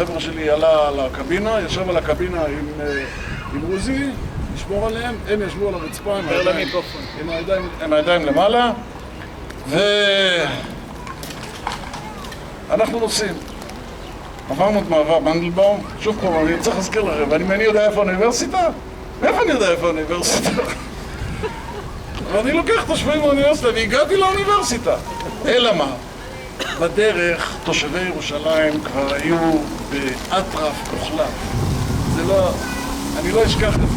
החבר'ה שלי עלה על הקבינה, ישב על הקבינה עם עוזי, לשמור עליהם, הם ישבו על הרצפה עם הידיים למעלה, ואנחנו נוסעים. עברנו את מעבר מנדלבאום, שוב פעם, אני צריך להזכיר לכם, אני יודע איפה האוניברסיטה? מאיפה אני יודע איפה האוניברסיטה? ואני לוקח תושבים מהאוניברסיטה והגעתי לאוניברסיטה. אלא מה? בדרך תושבי ירושלים כבר היו באטרף כוחלה. זה לא... אני לא אשכח את זה.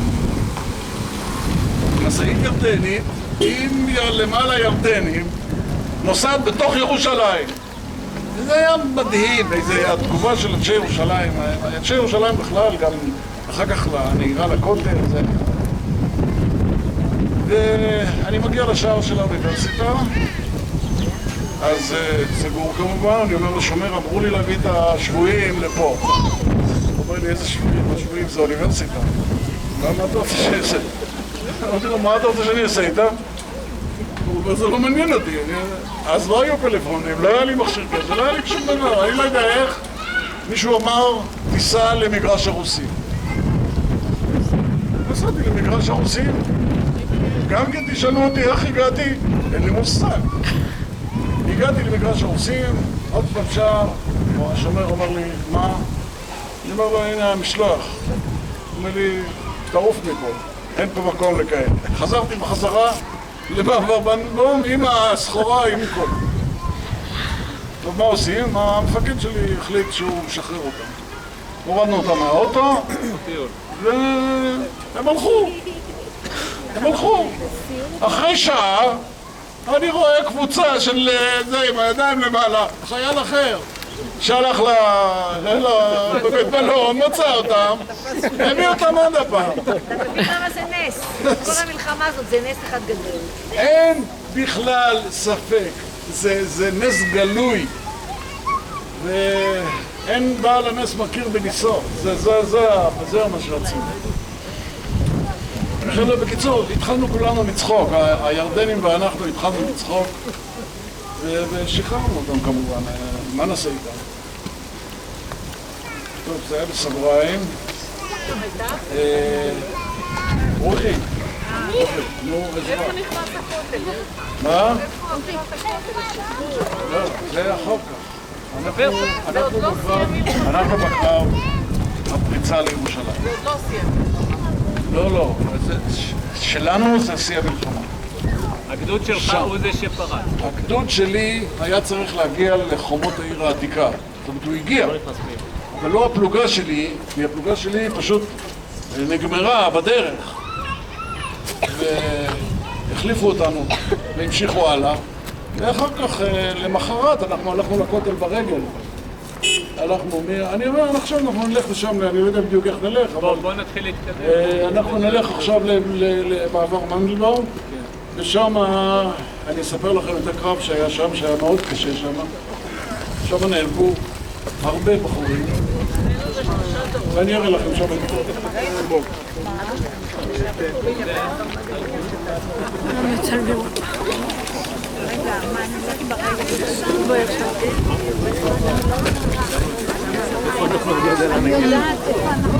משאית ירדנית עם למעלה ירדנים נוסעת בתוך ירושלים. וזה היה מדהים, התגובה של אנשי ירושלים. אנשי ירושלים בכלל, גם אחר כך הנהירה לכותל, זה... ואני מגיע לשער של האוניברסיטה, אז סגור כמובן, אני אומר לשומר, אמרו לי להביא את השבויים לפה. הוא אומר לי, איזה שבויים? השבויים זה אוניברסיטה. מה אתה רוצה שיעשה? אמרתי לו, מה אתה רוצה שאני אעשה איתם? הוא אומר, זה לא מעניין אותי. אז לא היו פלאפונים, לא היה לי מכשיר כזה, לא היה לי שום דבר, אני לא יודע איך. מישהו אמר, תיסע למגרש הרוסים. נסעתי למגרש הרוסים. גם כן תשאלו אותי איך הגעתי, אין לי מושג. הגעתי למגרש הרוסים, עוד פעם שער, השומר אומר לי, מה? אני אומר לו, הנה המשלוח. הוא אומר לי, תעוף מפה, אין פה מקום לכאלה. חזרתי בחזרה למעבר מנדלבאום עם הסחורה, עם כל. טוב, מה עושים? המפקד שלי החליט שהוא משחרר אותם. הורדנו אותם מהאוטו, והם הלכו. הם הלכו. אחרי שעה, אני רואה קבוצה של זה עם הידיים למעלה, חייל אחר שהלך לבית מלון, מצא אותם, הביא אותם עוד הפעם. אתה מבין למה זה נס? כל המלחמה הזאת זה נס אחד גדול. אין בכלל ספק, זה נס גלוי, ואין בעל הנס מכיר בניסו, זה מה שרצינו. בקיצור, התחלנו כולנו לצחוק, הירדנים ואנחנו התחלנו לצחוק ושחררנו אותם כמובן, מה נעשה איתם? טוב, זה היה בסגריים. רוחי, איפה נכנס הכותל? מה? לא, זה אחר כך. אנחנו בקרב הפריצה לירושלים. זה עוד לא סיים. לא, שלנו זה שיא המלחמה. הגדוד שלך הוא זה שפרץ. הגדוד שלי היה צריך להגיע לחומות העיר העתיקה. זאת אומרת, הוא הגיע. אבל לא הפלוגה שלי, כי הפלוגה שלי פשוט נגמרה בדרך. והחליפו אותנו והמשיכו הלאה. ואחר כך, למחרת, אנחנו הלכנו לכותל ברגל. אני אומר, עכשיו אנחנו נלך לשם, אני לא יודע בדיוק איך נלך, אבל... בוא נתחיל להתקדם. אנחנו נלך עכשיו למעבר מנדלבאום, ושם אני אספר לכם את הקרב שהיה שם, שהיה מאוד קשה שם. שם נהרגו הרבה בחורים, ואני אראה לכם שם את זה. רגע, מה אני עשיתי ברגע? אני יודעת איפה אנחנו